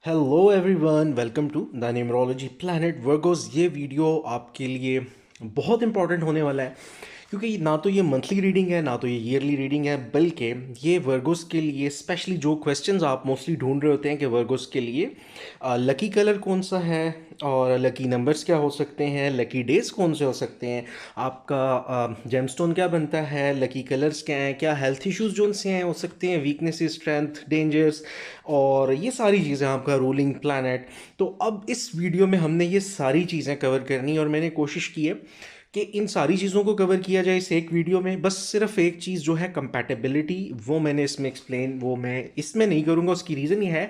Hello everyone, welcome to the numerology planet Virgos. ये video आपके लिए बहुत इंपॉर्टेंट होने वाला है क्योंकि ना तो ये मंथली रीडिंग है ना तो ये ईयरली रीडिंग है, बल्कि ये वर्गोस के लिए स्पेशली जो क्वेश्चंस आप मोस्टली ढूंढ रहे होते हैं कि वर्गोस के लिए लकी कलर कौन सा है और लकी नंबर्स क्या हो सकते हैं, लकी डेज कौन से हो सकते हैं, आपका जेमस्टोन क्या बनता है, लकी कलर्स क्या हैं, क्या हेल्थ इश्यूज जो उनसे हैं हो सकते हैं, वीकनेसेस, स्ट्रेंथ, डेंजर्स और ये सारी चीज़ें, आपका रूलिंग प्लैनेट। तो अब इस वीडियो में हमने ये सारी चीज़ें कवर करनी और मैंने कोशिश की है कि इन सारी चीज़ों को कवर किया जाए इस एक वीडियो में। बस सिर्फ एक चीज़ जो है कंपैटिबिलिटी, वो मैंने इसमें एक्सप्लेन, वो मैं इसमें नहीं करूँगा। उसकी रीज़न ये है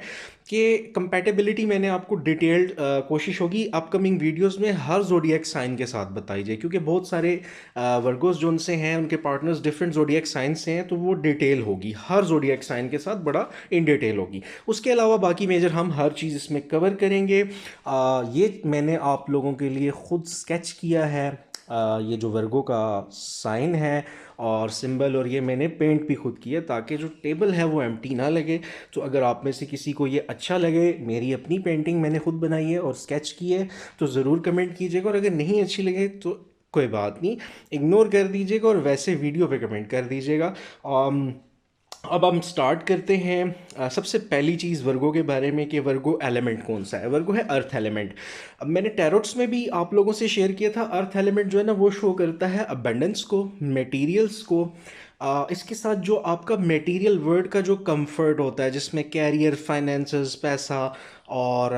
कि कंपैटिबिलिटी मैंने आपको डिटेल्ड कोशिश होगी अपकमिंग वीडियोस में हर जोडिएक साइन के साथ बताई जाए, क्योंकि बहुत सारे वर्गोस जो उनसे हैं उनके पार्टनर्स डिफरेंट जोडिएक साइन से हैं, तो वो डिटेल होगी हर जोडिएक साइन के साथ, बड़ा इन डिटेल होगी। उसके अलावा बाकी मेजर हम हर चीज़ इसमें कवर करेंगे। ये मैंने आप लोगों के लिए खुद स्केच किया है। ये जो वर्गो का साइन है और सिंबल, और ये मैंने पेंट भी खुद किया ताकि जो टेबल है वो एम्प्टी ना लगे। तो अगर आप में से किसी को ये अच्छा लगे, मेरी अपनी पेंटिंग मैंने खुद बनाई है और स्केच की है, तो ज़रूर कमेंट कीजिएगा। और अगर नहीं अच्छी लगे तो कोई बात नहीं, इग्नोर कर दीजिएगा और वैसे वीडियो पे कमेंट कर दीजिएगा। अब हम स्टार्ट करते हैं। सबसे पहली चीज़ वर्गो के बारे में कि वर्गो एलिमेंट कौन सा है। वर्गो है अर्थ एलिमेंट। अब मैंने टैरोट्स में भी आप लोगों से शेयर किया था, अर्थ एलिमेंट जो है ना वो शो करता है अबंडेंस को, मटेरियल्स को। इसके साथ जो आपका मटेरियल वर्ड का जो कंफर्ट होता है, जिसमें कैरियर, फाइनेंसेस, पैसा और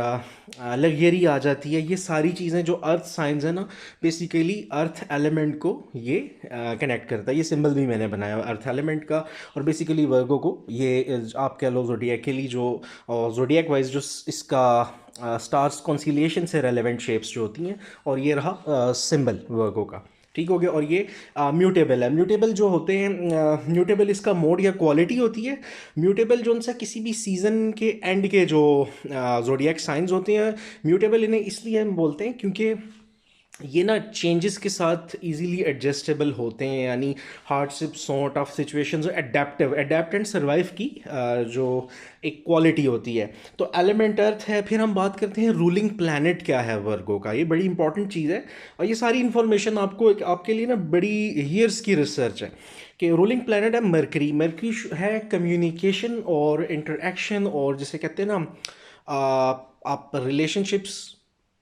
लग्जरी आ जाती है, ये सारी चीज़ें जो अर्थ साइंस है ना, बेसिकली अर्थ एलिमेंट को ये कनेक्ट करता है। ये सिंबल भी मैंने बनाया अर्थ एलिमेंट का। और बेसिकली वर्गो को ये आप कह लो जोडियकली जो जोडियक वाइज जो इसका स्टार्स कॉन्सिलिएशन से रेलेवेंट शेप्स जो होती हैं, और ये रहा सिंबल वर्गो का। ठीक हो गया। और ये म्यूटेबल है। म्यूटेबल जो होते हैं, म्यूटेबल इसका मोड या क्वालिटी होती है। म्यूटेबल जो उनसे किसी भी सीजन के एंड के जो जोडियक साइंस होते हैं, म्यूटेबल इन्हें इसलिए हम बोलते हैं क्योंकि ये ना चेंजेस के साथ इजीली एडजस्टेबल होते हैं, यानी हार्डशिप्स हों, टफ सिचुएशंस हो, एडेप्टिव, एडेप्ट एंड सर्वाइव की जो एक क्वालिटी होती है। तो एलिमेंट अर्थ है। फिर हम बात करते हैं रूलिंग प्लैनेट क्या है वर्गो का। ये बड़ी इंपॉर्टेंट चीज़ है और ये सारी इन्फॉर्मेशन आपको आपके लिए ना बड़ी ईयर्स की रिसर्च है कि रूलिंग प्लैनेट है मरकरी। मरकरी है कम्युनिकेशन और इंटरेक्शन, और जिसे कहते हैं ना आप रिलेशनशिप्स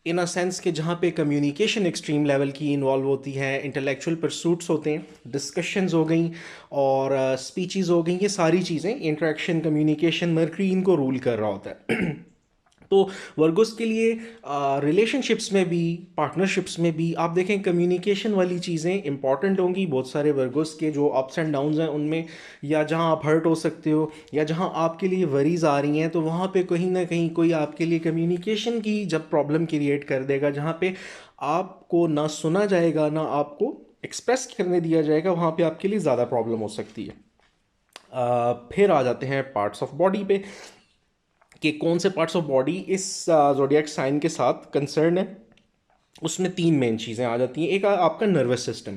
इन अ सेंस के जहाँ पे कम्युनिकेशन एक्सट्रीम लेवल की इन्वॉल्व होती है, इंटेलेक्चुअल परसूट्स होते हैं, डिस्कशंस हो गई और स्पीचेस हो गई, ये सारी चीज़ें इंटरेक्शन, कम्युनिकेशन, मर्करी इनको रूल कर रहा होता है। तो वर्गोस के लिए रिलेशनशिप्स में भी, पार्टनरशिप्स में भी आप देखें कम्युनिकेशन वाली चीज़ें इंपॉर्टेंट होंगी। बहुत सारे वर्गोस के जो अप्स एंड डाउन्स हैं उनमें, या जहां आप हर्ट हो सकते हो या जहां आपके लिए वरीज आ रही हैं, तो वहां पे कहीं ना कहीं कोई आपके लिए कम्युनिकेशन की जब प्रॉब्लम क्रिएट कर देगा, जहां पे आपको ना सुना जाएगा ना आपको एक्सप्रेस करने दिया जाएगा, वहां पे आपके लिए ज़्यादा प्रॉब्लम हो सकती है। फिर आ जाते हैं पार्ट्स ऑफ बॉडी पे कि कौन से पार्ट्स ऑफ बॉडी इस जोडियक साइन के साथ कंसर्न है। उसमें तीन मेन चीज़ें आ जाती हैं। एक आपका नर्वस सिस्टम,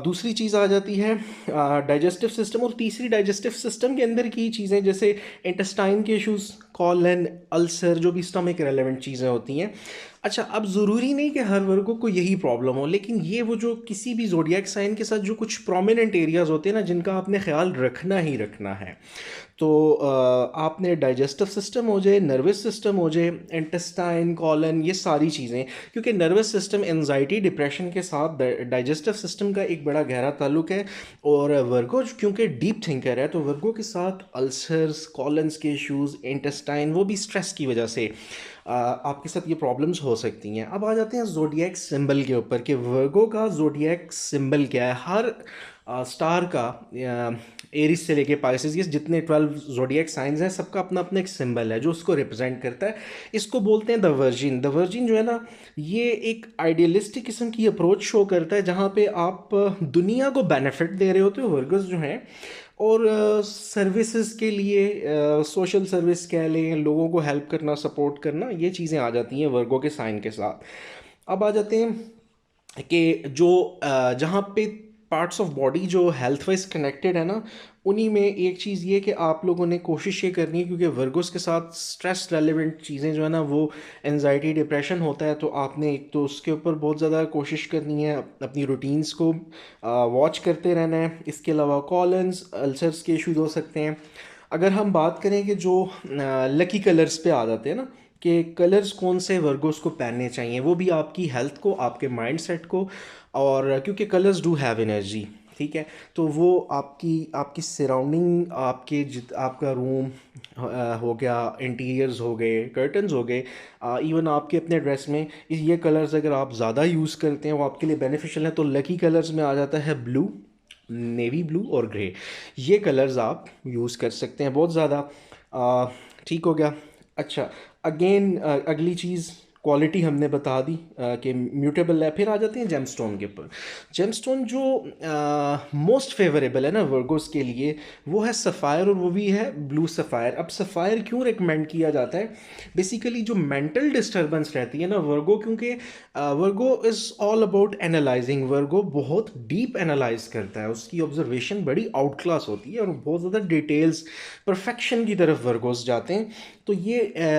दूसरी चीज़ आ जाती है डाइजेस्टिव सिस्टम, और तीसरी डाइजेस्टिव सिस्टम के अंदर की चीज़ें जैसे इंटेस्टाइन के इश्यूज, कॉलन, अल्सर, जो भी स्टमक रेलेवेंट चीज़ें होती हैं। अच्छा, अब ज़रूरी नहीं कि हर वर्गों को यही प्रॉब्लम हो, लेकिन ये वो जो किसी भी जोडियक साइन के साथ जो कुछ प्रोमिनेंट एरियाज होते हैं ना, जिनका आपने ख्याल रखना ही रखना है। तो आपने डाइजेस्टिव सिस्टम हो जाए, नर्वस सिस्टम हो जाए, इंटेस्टाइन, कॉलन, ये सारी चीज़ें, क्योंकि नर्वस सिस्टम एनजाइटी, डिप्रेशन के साथ डाइजेस्टिव सिस्टम का एक बड़ा गहरा ताल्लुक है। और वर्गो क्योंकि डीप थिंकर है, तो वर्गो के साथ अल्सर्स, कॉलन्स के इश्यूज़, इंटेस्टाइन, वो भी स्ट्रेस की वजह से आपके साथ ये प्रॉब्लम्स हो सकती हैं। अब आ जाते हैं जोडियक सिंबल के ऊपर कि वर्गो का जोडियक सिंबल क्या है। हर स्टार का, एरिस से लेके पाइसेस, ये जितने 12 जोडियक साइंस हैं, सबका अपना अपना एक सिंबल है जो उसको रिप्रेजेंट करता है। इसको बोलते हैं द वर्जिन। द वर्जिन जो है ना, ये एक आइडियलिस्टिक किस्म की अप्रोच शो करता है जहाँ पे आप दुनिया को बेनिफिट दे रहे होते हो, वर्गर्स जो हैं, और सर्विसेज के लिए, सोशल सर्विस कह लें, लोगों को हेल्प करना, सपोर्ट करना, ये चीज़ें आ जाती हैं वर्गो के साइन के साथ। अब आ जाते हैं कि जो जहाँ पे पार्ट्स ऑफ बॉडी जो हेल्थ वाइज कनेक्टेड है ना, उन्हीं में एक चीज़ ये कि आप लोगों ने कोशिश ये करनी है, क्योंकि वर्गोस के साथ स्ट्रेस रेलेवेंट चीज़ें जो है ना वो एनजाइटी डिप्रेशन होता है, तो आपने एक तो उसके ऊपर बहुत ज़्यादा कोशिश करनी है, अपनी रूटीन्स को वॉच करते रहना है। इसके अलावा कॉलन्स अल्सर्स के इश्यूज हो सकते हैं। अगर हम बात करें कि जो लकी कलर्स पे आ जाते हैं ना, कि कलर्स कौन से वर्गोस को पहनने चाहिए, वो भी आपकी हेल्थ को, आपके माइंड सेट को, और क्योंकि कलर्स डू हैव एनर्जी, ठीक है, तो वो आपकी आपकी सराउंडिंग, आपका रूम हो गया, इंटीरियर्स हो गए, कर्टन्स हो गए, इवन आपके अपने ड्रेस में ये कलर्स अगर आप ज़्यादा यूज़ करते हैं वो आपके लिए बेनिफिशियल है। तो लकी कलर्स में आ जाता है ब्लू, नेवी ब्लू और ग्रे। ये कलर्स आप यूज़ कर सकते हैं बहुत ज़्यादा। ठीक हो गया। अच्छा, अगेन अगली चीज़, क्वालिटी हमने बता दी कि म्यूटेबल है। फिर आ जाते हैं जेमस्टोन के ऊपर। जेमस्टोन जो मोस्ट फेवरेबल है ना वर्गोस के लिए, वो है सफ़ायर, और वो भी है ब्लू सफ़ायर। अब सफ़ायर क्यों रिकमेंड किया जाता है? बेसिकली जो मेंटल डिस्टर्बेंस रहती है ना वर्गो, क्योंकि वर्गो इज़ ऑल अबाउट एनालाइजिंग। वर्गो बहुत डीप एनालाइज करता है, उसकी ऑब्जर्वेशन बड़ी आउट क्लास होती है और बहुत ज़्यादा डिटेल्स, परफेक्शन की तरफ वर्गोस जाते हैं। तो ये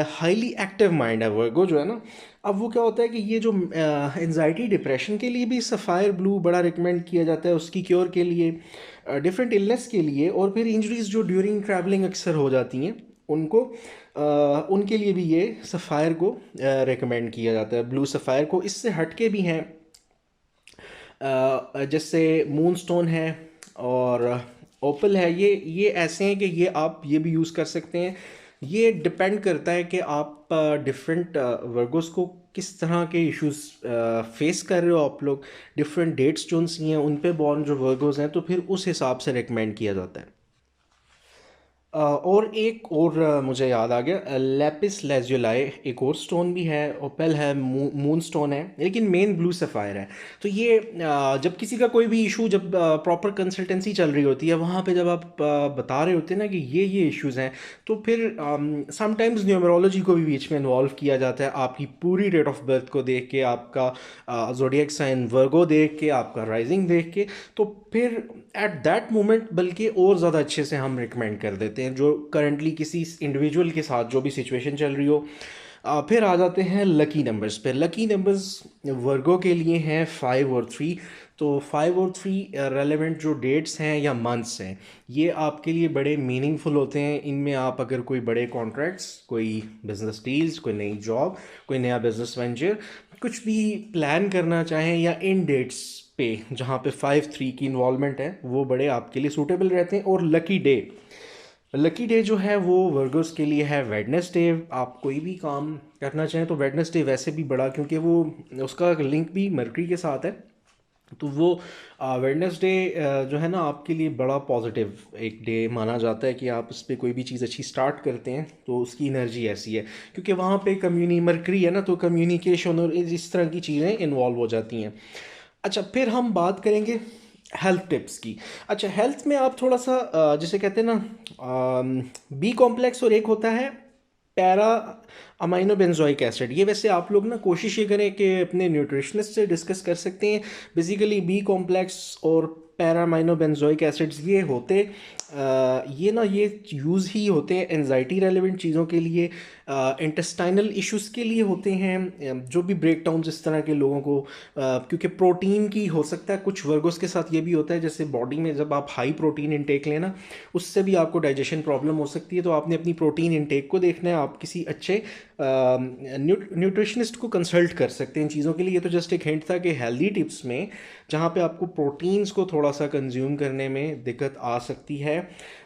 हाईली एक्टिव माइंड है वर्गो जो है ना। अब वो क्या होता है कि ये जो एनजाइटी डिप्रेशन के लिए भी सफ़ायर ब्लू बड़ा रिकमेंड किया जाता है, उसकी क्योर के लिए, डिफरेंट इलनेस के लिए, और फिर इंजरीज जो ड्यूरिंग ट्रैवलिंग अक्सर हो जाती हैं उनको, उनके लिए भी ये सफ़ायर को रिकमेंड किया जाता है, ब्लू सफ़ायर को। इससे हटके भी हैं, जैसे मून स्टोन है और ओपल है। ये ऐसे हैं कि ये आप ये भी यूज़ कर सकते हैं। ये डिपेंड करता है कि आप डिफरेंट वर्गोस को किस तरह के इश्यूज फेस कर रहे हो आप लोग, डिफरेंट डेट्स जो सी हैं उन पे बॉर्न जो वर्गोस हैं, तो फिर उस हिसाब से रिकमेंड किया जाता है। और एक और मुझे याद आ गया, लेपिस लेजुलाई एक और स्टोन भी है, ओपेल है, मून स्टोन है, लेकिन मेन ब्लू सफ़ायर है। तो ये जब किसी का कोई भी इशू, जब प्रॉपर कंसल्टेंसी चल रही होती है, वहाँ पे जब आप बता रहे होते हैं ना कि ये इश्यूज़ हैं, तो फिर समटाइम्स न्यूमरोलॉजी को भी बीच में इन्वॉल्व किया जाता है। आपकी पूरी डेट ऑफ बर्थ को देख के, आपका ज़ोडिएक साइन वर्गो देख के, आपका राइजिंग देख के, तो फिर एट दैट मोमेंट बल्कि और ज़्यादा अच्छे से हम रिकमेंड कर देते हैं, जो करंटली किसी इंडिविजुअल के साथ जो भी सिचुएशन चल रही हो। फिर आ जाते हैं लकी नंबर्स पे। लकी नंबर्स वर्गो के लिए हैं 5 और 3। तो 5 और 3 रेलेवेंट जो डेट्स हैं या मंथ्स हैं, ये आपके लिए बड़े मीनिंगफुल होते हैं। इनमें आप अगर कोई बड़े कॉन्ट्रैक्ट्स, कोई बिजनेस डील्स, कोई नई जॉब, कोई नया बिजनेस वेंचर, कुछ भी प्लान करना चाहें, या इन डेट्स पे जहाँ पे 5-3 की इन्वॉल्वमेंट है, वो बड़े आपके लिए सूटेबल रहते हैं। और लकी डे जो है वो वर्गोस के लिए है वेडनेसडे। आप कोई भी काम करना चाहें तो वेडनेसडे वैसे भी बड़ा, क्योंकि वो उसका लिंक भी मरकरी के साथ है, तो वो वेडनेसडे जो है ना आपके लिए बड़ा पॉजिटिव एक डे माना जाता है, कि आप उस पर कोई भी चीज़ अच्छी स्टार्ट करते हैं तो उसकी एनर्जी ऐसी है, क्योंकि वहाँ पे मरकरी है ना, तो कम्युनिकेशन और इस तरह की चीज़ें इन्वॉल्व हो जाती हैं। अच्छा, फिर हम बात करेंगे हेल्थ टिप्स की। अच्छा, हेल्थ में आप थोड़ा सा जिसे कहते हैं ना बी कॉम्प्लेक्स, और एक होता है पैरा अमाइनो बेंजोइक एसिड। ये वैसे आप लोग ना कोशिश ये करें कि अपने न्यूट्रिशनिस्ट से डिस्कस कर सकते हैं। बेसिकली बी कॉम्प्लेक्स और पैरा अमाइनो बेंजोइक एसिड्स ये यूज़ ही होते हैं एनजाइटी रेलेवेंट चीज़ों के लिए, इंटेस्टाइनल इश्यूज़ के लिए होते हैं, जो भी ब्रेक डाउन इस तरह के लोगों को, क्योंकि प्रोटीन की हो सकता है, कुछ वर्गों के साथ ये भी होता है, जैसे बॉडी में जब आप हाई प्रोटीन इंटेक लेना, उससे भी आपको डाइजेशन प्रॉब्लम हो सकती है। तो आपने अपनी प्रोटीन इंटेक को देखना है, आप किसी अच्छे न्यूट्रिशनिस्ट को कंसल्ट कर सकते हैं इन चीज़ों के लिए। ये तो जस्ट एक हिंट था कि हेल्दी टिप्स में जहाँ पे आपको प्रोटीन्स को थोड़ा सा कंज्यूम करने में दिक्कत आ सकती है।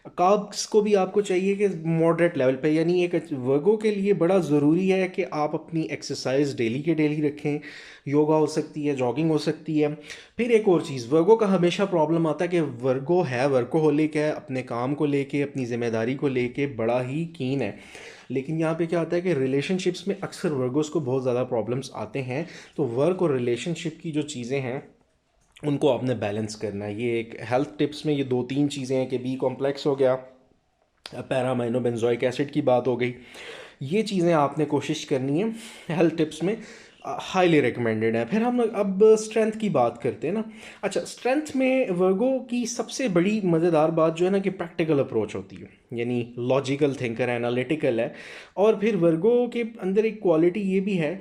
कार्ब्स को भी आपको चाहिए कि मॉडरेट लेवल पे, यानी एक वर्गों के लिए बड़ा ज़रूरी है कि आप अपनी एक्सरसाइज डेली के डेली रखें। योगा हो सकती है, जॉगिंग हो सकती है। फिर एक और चीज़, वर्गों का हमेशा प्रॉब्लम आता है कि वर्कोहोलिक है, अपने काम को लेके, अपनी जिम्मेदारी को लेके बड़ा ही कीन है, लेकिन यहाँ पे क्या होता है कि रिलेशनशिप्स में अक्सर वर्गोस को बहुत ज़्यादा प्रॉब्लम्स आते हैं। तो वर्क और रिलेशनशिप की जो चीज़ें हैं उनको आपने बैलेंस करना है। ये एक हेल्थ टिप्स में ये 2-3 चीज़ें हैं, कि बी कॉम्प्लेक्स हो गया, पैरामाइनो बेंजोइक एसिड की बात हो गई, ये चीज़ें आपने कोशिश करनी है हेल्थ टिप्स में। हाईली रिकमेंडेड है। फिर हम अब स्ट्रेंथ की बात करते हैं ना। अच्छा, स्ट्रेंथ में वर्गो की सबसे बड़ी मज़ेदार बात जो है ना कि प्रैक्टिकल अप्रोच होती है, यानी लॉजिकल थिंकर है, एनालिटिकल है। और फिर वर्गो के अंदर एक क्वालिटी ये भी है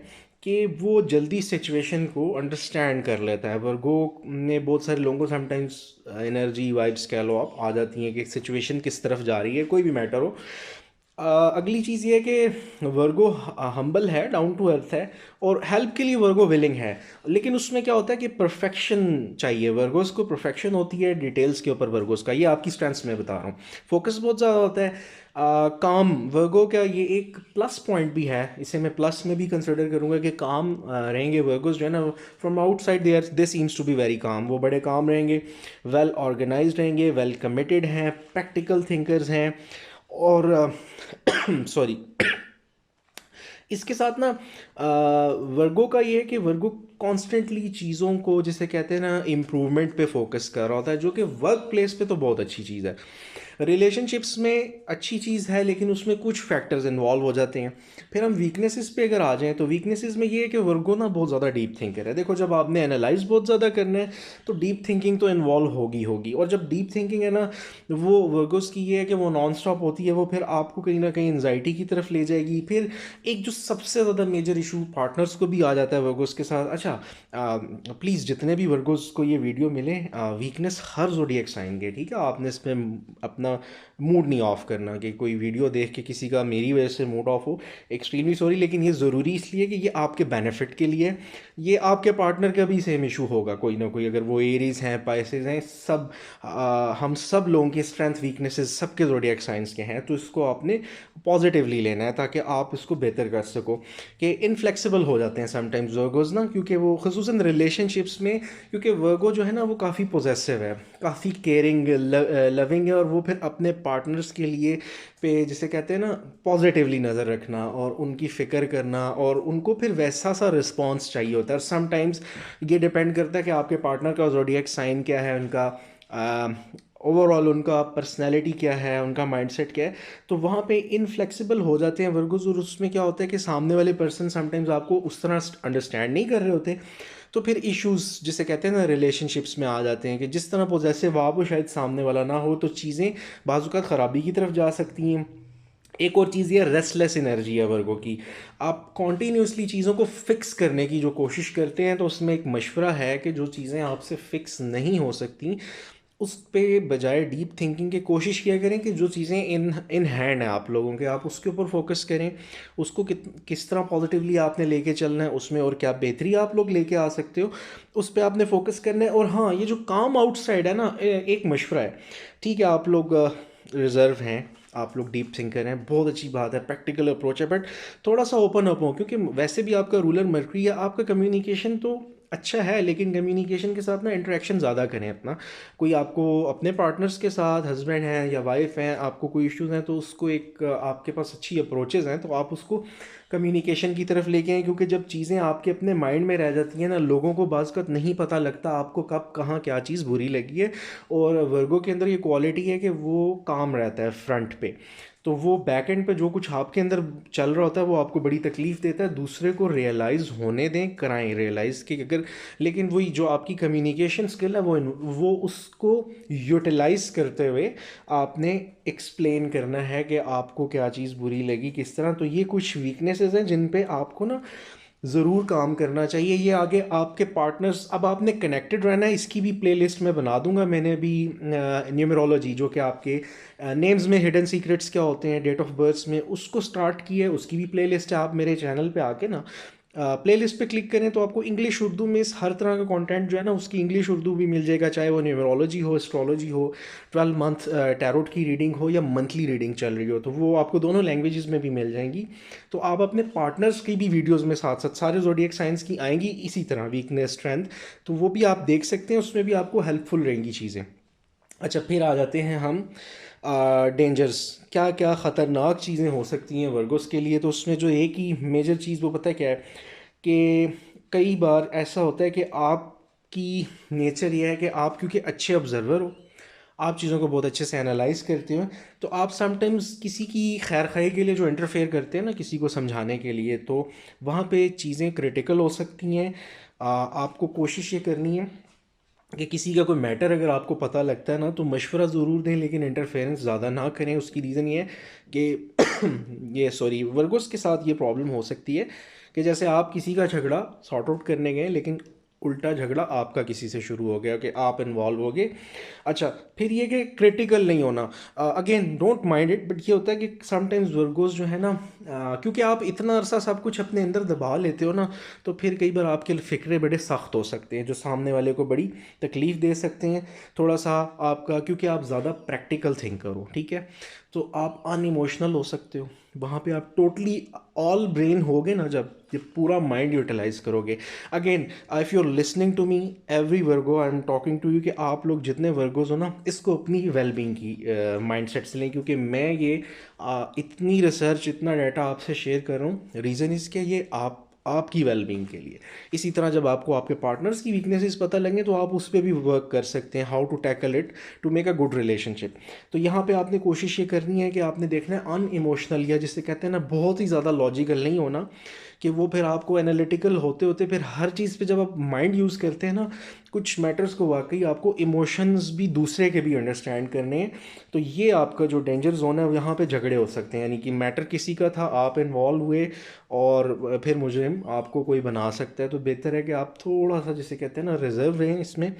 कि वो जल्दी सिचुएशन को अंडरस्टैंड कर लेता है। वर्गो में बहुत सारे लोगों को समटाइम्स एनर्जी वाइब्स कह लो आप आ जाती हैं कि सिचुएशन किस तरफ जा रही है, कोई भी मैटर हो। अगली चीज़ ये है कि वर्गो हम्बल है, डाउन टू अर्थ है, और हेल्प के लिए वर्गो विलिंग है। लेकिन उसमें क्या होता है कि परफेक्शन चाहिए, वर्गोस को परफेक्शन होती है डिटेल्स के ऊपर वर्गोस का। ये आपकी स्ट्रेंथ्स में बता रहा हूँ, फोकस बहुत ज़्यादा होता है। काम वर्गो का ये एक प्लस पॉइंट भी है, इसे मैं प्लस में भी कंसिडर करूँगा कि काम रहेंगे वर्गोस जो है ना, from outside they seems to be very calm. वो बड़े काम रहेंगे, वेल ऑर्गेनाइज्ड रहेंगे, वेल कमिटेड हैं, प्रैक्टिकल थिंकर्स हैं। और सॉरी इसके साथ ना वर्गो का ये है कि वर्गो कॉन्स्टेंटली चीज़ों को जिसे कहते हैं ना इम्प्रूवमेंट पे फोकस कर रहा होता है, जो कि वर्क प्लेस पे तो बहुत अच्छी चीज़ है। रिलेशनशिप्स में अच्छी चीज़ है, लेकिन उसमें कुछ फैक्टर्स इन्वॉल्व हो जाते हैं। फिर हम वीकनेसेस पे अगर आ जाएं तो वीकनेसेस में ये है कि वर्गो ना बहुत ज़्यादा डीप थिंकर है। देखो, जब आपने एनालाइज बहुत ज़्यादा करना है तो डीप थिंकिंग तो इन्वॉल्व होगी होगी। और जब डीप थिंकिंग है ना, वो वर्गोस की ये है कि वो नॉन स्टॉप होती है, वो फिर आपको कहीं ना कहीं एनजाइटी की तरफ ले जाएगी। फिर एक जो सबसे ज़्यादा मेजर इशू पार्टनर्स को भी आ जाता है वर्गोस के साथ। अच्छा, प्लीज़ जितने भी वर्गोस को ये वीडियो मिले, वीकनेस हर ज़ोडिएक साइन के, ठीक है, आपने इसमें अपना मूड नहीं ऑफ करना कि कोई वीडियो देख के किसी का मेरी वजह से मूड ऑफ हो। एक्सट्रीमली सॉरी, लेकिन ये ज़रूरी इसलिए कि ये आपके बेनिफिट के लिए। ये आपके पार्टनर का भी सेम इशू होगा कोई ना कोई, अगर वो एरीज हैं, पाइसेस हैं, सब हम सब लोगों की स्ट्रेंथ वीकनेसेस सबके ज़ोडिएक साइंस के हैं। तो इसको आपने पॉजिटिवली लेना है ताकि आप इसको बेहतर कर सको। कि इनफ्लेक्सिबल हो जाते हैं समटाइम्स वर्गोज ना, क्योंकि वो खसूसन रिलेशनशिप्स में, क्योंकि वर्गो जो है ना वो काफ़ी पोजेसिव है, काफ़ी केयरिंग लविंग है। और वो फिर अपने पार्टनर्स के लिए पे जिसे कहते हैं ना पॉजिटिवली नज़र रखना और उनकी फ़िक्र करना, और उनको फिर वैसा सा रिस्पॉन्स चाहिए होता है। समटाइम्स ये डिपेंड करता है कि आपके पार्टनर का ज़ोडिएक साइन क्या है, उनका ओवरऑल उनका पर्सनैलिटी क्या है, उनका माइंडसेट क्या है। तो वहाँ पे इनफ्लेक्सिबल हो जाते हैं वर्गोज। और उसमें क्या होता है कि सामने वाले पर्सन समटाइम्स आपको उस तरह अंडरस्टैंड नहीं कर रहे होते। तो फिर इश्यूज़ जिसे कहते हैं ना रिलेशनशिप्स में आ जाते हैं कि जिस तरह पॉजेसिव आप हो शायद सामने वाला ना हो, तो चीज़ें बाज़ ख़राबी की तरफ जा सकती हैं। एक और चीज़ ये रेस्टलेस एनर्जी है वर्गो की। आप कॉन्टीन्यूसली चीज़ों को फिक्स करने की जो कोशिश करते हैं, तो उसमें एक मशवरा है कि जो चीज़ें आपसे फिक्स नहीं हो सकती उस पे बजाय डीप थिंकिंग की कोशिश किया करें कि जो चीज़ें इन इन हैंड हैं आप लोगों के, आप उसके ऊपर फोकस करें। उसको किस तरह पॉजिटिवली आपने लेके चलना है, उसमें और क्या बेहतरी आप लोग लेके आ सकते हो, उस पर आपने फोकस करना है। और हाँ, ये जो काम आउटसाइड है ना, एक मशवरा है। ठीक है, आप लोग रिज़र्व हैं, आप लोग डीप थिंकर हैं, बहुत अच्छी बात है, प्रैक्टिकल अप्रोच है, बट थोड़ा सा ओपन अप हो, क्योंकि वैसे भी आपका रूलर मरकरी है। आपका कम्युनिकेशन तो अच्छा है, लेकिन कम्युनिकेशन के साथ ना इंटरेक्शन ज़्यादा करें अपना। कोई आपको अपने पार्टनर्स के साथ, हस्बैंड हैं या वाइफ हैं, आपको कोई इश्यूज़ हैं, तो उसको एक आपके पास अच्छी अप्रोचेज़ हैं तो आप उसको कम्युनिकेशन की तरफ लेके आएँ। क्योंकि जब चीज़ें आपके अपने माइंड में रह जाती हैं ना, लोगों को बाज़ नहीं पता लगता आपको कब कहाँ क्या चीज़ बुरी लगी है। और वर्गो के अंदर ये क्वालिटी है कि वो काम रहता है फ्रंट पे, तो वो बैक एंड पे जो कुछ आपके अंदर चल रहा होता है वो आपको बड़ी तकलीफ़ देता है। दूसरे को रियलाइज़ होने दें, कराएं रियलाइज़ कि अगर, लेकिन वही जो आपकी कम्युनिकेशन स्किल है वो उसको यूटिलाइज़ करते हुए आपने एक्सप्लेन करना है कि आपको क्या चीज़ बुरी लगी किस तरह। तो ये कुछ वीकनेसेस हैं जिन पे आपको ना ज़रूर काम करना चाहिए। ये आगे आपके पार्टनर्स, अब आपने कनेक्टेड रहना है, इसकी भी प्लेलिस्ट मैं बना दूंगा। मैंने भी न्यूमरोलॉजी जो कि आपके नेम्स में हिडन सीक्रेट्स क्या होते हैं, डेट ऑफ बर्थ में, उसको स्टार्ट की है, उसकी भी प्लेलिस्ट है। आप मेरे चैनल पे आके ना प्लेलिस्ट पे क्लिक करें तो आपको इंग्लिश उर्दू में इस हर तरह का कंटेंट जो है ना उसकी इंग्लिश उर्दू भी मिल जाएगा, चाहे वो न्यूमरोलॉजी हो, एस्ट्रोलॉजी हो, 12 मंथ टैरोट की रीडिंग हो या मंथली रीडिंग चल रही हो, तो वो आपको दोनों लैंग्वेजेस में भी मिल जाएंगी। तो आप अपने पार्टनर्स की भी वीडियोस में साथ साथ सारे ज़ोडिएक साइंस की आएंगी इसी तरह, वीकनेस स्ट्रेंथ, तो वो भी आप देख सकते हैं, उसमें भी आपको हेल्पफुल रहेंगी चीज़ें। अच्छा, फिर आ जाते हैं हम डेंजर्स, क्या क्या ख़तरनाक चीज़ें हो सकती हैं वर्गोस के लिए। तो उसमें जो एक ही मेजर चीज़ वो पता है क्या है कि कई बार ऐसा होता है कि आपकी नेचर ये है कि आप क्योंकि अच्छे ऑब्जर्वर हो, आप चीज़ों को बहुत अच्छे से एनालाइज करते हो, तो आप समटाइम्स किसी की खैर खाई के लिए जो इंटरफेयर करते हैं ना, किसी को समझाने के लिए, तो वहाँ पे चीज़ें क्रिटिकल हो सकती हैं। आपको कोशिश ये करनी है कि किसी का कोई मैटर अगर आपको पता लगता है ना, तो मशवरा ज़रूर दें, लेकिन इंटरफेरेंस ज़्यादा ना करें। उसकी रीज़न ये है कि ये सॉरी वर्गोस के साथ ये प्रॉब्लम हो सकती है कि जैसे आप किसी का झगड़ा सॉर्ट आउट करने गए, लेकिन उल्टा झगड़ा आपका किसी से शुरू हो गया कि आप इन्वॉल्व हो गए। अच्छा, फिर ये कि क्रिटिकल नहीं होना, again don't mind it, but ये होता है कि समटाइम्स वर्गोस जो है ना, क्योंकि आप इतना अरसा सब कुछ अपने अंदर दबा लेते हो ना, तो फिर कई बार आपके फ़िक्रे बड़े सख्त हो सकते हैं, जो सामने वाले को बड़ी तकलीफ़ दे सकते हैं। थोड़ा सा आपका, क्योंकि आप ज़्यादा प्रैक्टिकल थिंकर हो, ठीक है, तो आप अनइमोशनल हो सकते हो। वहाँ पे आप टोटली ऑल ब्रेन होगे ना, जब ये पूरा माइंड यूटिलाइज करोगे। Again, if you are listening to me every Virgo, I am talking to you कि आप लोग जितने वर्गोज हो ना, इसको अपनी वेलबींग की माइंड सेट से लें, क्योंकि मैं ये इतनी रिसर्च, इतना डाटा आपसे शेयर कर रहा हूँ। रीज़न इसके ये आपकी वेलबींग के लिए। इसी तरह जब आपको आपके पार्टनर्स की वीकनेसेस पता लगेंगे, तो आप उस पर भी वर्क कर सकते हैं, how to tackle it to make a good relationship. तो यहाँ पे आपने कोशिश ये करनी है कि आपने देखना है अन इमोशनल, या जिसे कहते हैं ना बहुत ही ज़्यादा लॉजिकल नहीं होना, कि वो फिर आपको एनालिटिकल होते होते फिर हर चीज़ पे जब आप माइंड यूज़ करते हैं ना, कुछ मैटर्स को वाकई आपको इमोशंस भी दूसरे के भी अंडरस्टैंड करने हैं। तो ये आपका जो डेंजर जोन है, यहाँ पे झगड़े हो सकते हैं, यानी कि मैटर किसी का था, आप इन्वॉल्व हुए, और फिर मुजरिम आपको कोई बना सकता है। तो बेहतर है कि आप थोड़ा सा, जिसे कहते हैं ना, रिजर्व रहें इसमें।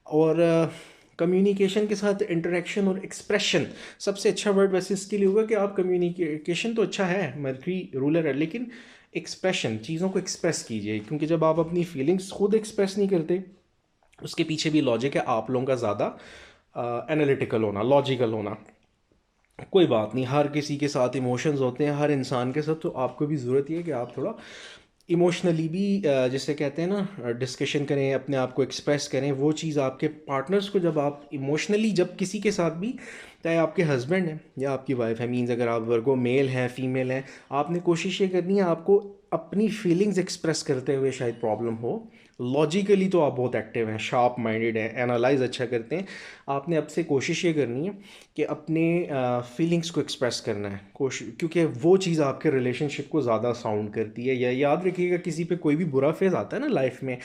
और कम्युनिकेशन के साथ इंटरेक्शन और एक्सप्रेशन, सबसे अच्छा वर्ड वैसे इसके लिए होगा कि आप कम्युनिकेशन तो अच्छा है, मर्करी रूलर है, लेकिन एक्सप्रेशन, चीज़ों को एक्सप्रेस कीजिए, क्योंकि जब आप अपनी फीलिंग्स खुद एक्सप्रेस नहीं करते, उसके पीछे भी लॉजिक है आप लोगों का ज़्यादा एनालिटिकल होना, लॉजिकल होना। कोई बात नहीं, हर किसी के साथ इमोशंस होते हैं, हर इंसान के साथ, तो आपको भी ज़रूरत ये है कि आप थोड़ा इमोशनली भी जिसे कहते हैं ना डिस्कशन करें, अपने आप को एक्सप्रेस करें। वो चीज़ आपके पार्टनर्स को, जब आप इमोशनली, जब किसी के साथ भी, चाहे आपके हस्बैंड हैं या आपकी वाइफ है, मीन्स अगर आप वर्गो मेल हैं फीमेल हैं, आपने कोशिश ये करनी है, आपको अपनी फीलिंग्स एक्सप्रेस करते हुए शायद प्रॉब्लम हो। लॉजिकली तो आप बहुत एक्टिव हैं, शार्प माइंडेड हैं, एनालाइज अच्छा करते हैं। आपने अब से कोशिश ये करनी है कि अपने फीलिंग्स को एक्सप्रेस करना है, कोशिश, क्योंकि वो चीज़ आपके रिलेशनशिप को ज़्यादा साउंड करती है। या याद रखिएगा, किसी पे कोई भी बुरा फेज़ आता है ना लाइफ में,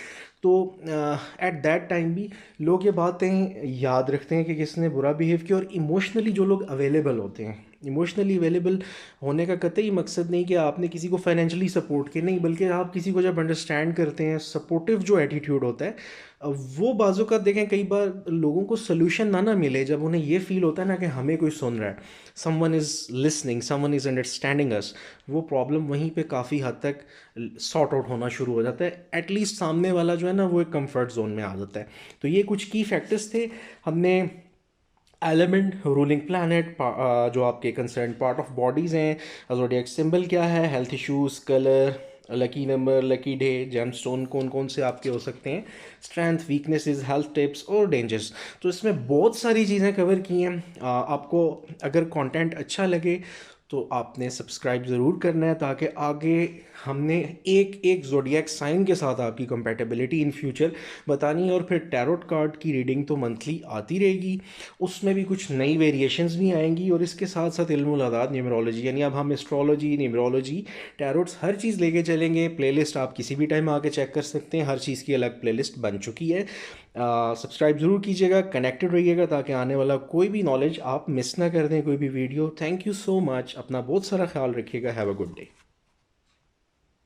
तो एट दैट टाइम भी लोग ये बातें याद रखते हैं कि किसने बुरा बिहेव किया। और इमोशनली जो लोग अवेलेबल होते हैं, इमोशनली अवेलेबल होने का कतई मकसद नहीं कि आपने किसी को फाइनेंशियली सपोर्ट किया, नहीं, बल्कि आप किसी को जब अंडरस्टैंड करते हैं, सपोर्टिव जो एटीट्यूड होता है, वो बाजू का देखें, कई बार लोगों को सोल्यूशन ना मिले, जब उन्हें ये फील होता है ना कि हमें कोई सुन रहा है, someone is listening, someone is understanding us, वो प्रॉब्लम वहीं पे काफ़ी हद तक सॉर्ट आउट होना शुरू हो जाता है। एटलीस्ट सामने वाला जो है ना, वो एक कंफर्ट जोन में आ जाता है। तो ये कुछ की फैक्टर्स थे। हमने एलिमेंट, रूलिंग प्लैनेट, जो आपके कंसर्न पार्ट ऑफ बॉडीज़ हैं, ज़ोडिएक सिंबल क्या है, health issues, colour, lucky number, lucky day, gemstone कौन कौन से आपके हो सकते हैं, स्ट्रेंथ, वीकनेसेस, हेल्थ टिप्स और डेंजर्स। तो इसमें बहुत सारी चीज़ें कवर की हैं। आपको अगर कंटेंट अच्छा लगे तो आपने सब्सक्राइब ज़रूर करना है, ताकि आगे हमने एक एक ज़ोडिएक साइन के साथ आपकी कंपैटिबिलिटी इन फ्यूचर बतानी है। और फिर टैरोट कार्ड की रीडिंग तो मंथली आती रहेगी, उसमें भी कुछ नई वेरिएशंस भी आएंगी, और इसके साथ साथ इल्मुल अदाद, न्यूमरोलॉजी, यानी अब हम एस्ट्रोलॉजी, न्यूमरोलॉजी, टैरोट्स, हर चीज़ लेके चलेंगे। प्लेलिस्ट आप किसी भी टाइम आके चेक कर सकते हैं, हर चीज़ की अलग प्लेलिस्ट बन चुकी है। सब्सक्राइब ज़रूर कीजिएगा, कनेक्टेड रहिएगा, ताकि आने वाला कोई भी नॉलेज आप मिस ना कर दें, कोई भी video. Thank you so much, अपना बहुत सारा ख्याल रखिएगा, हैव अ गुड डे।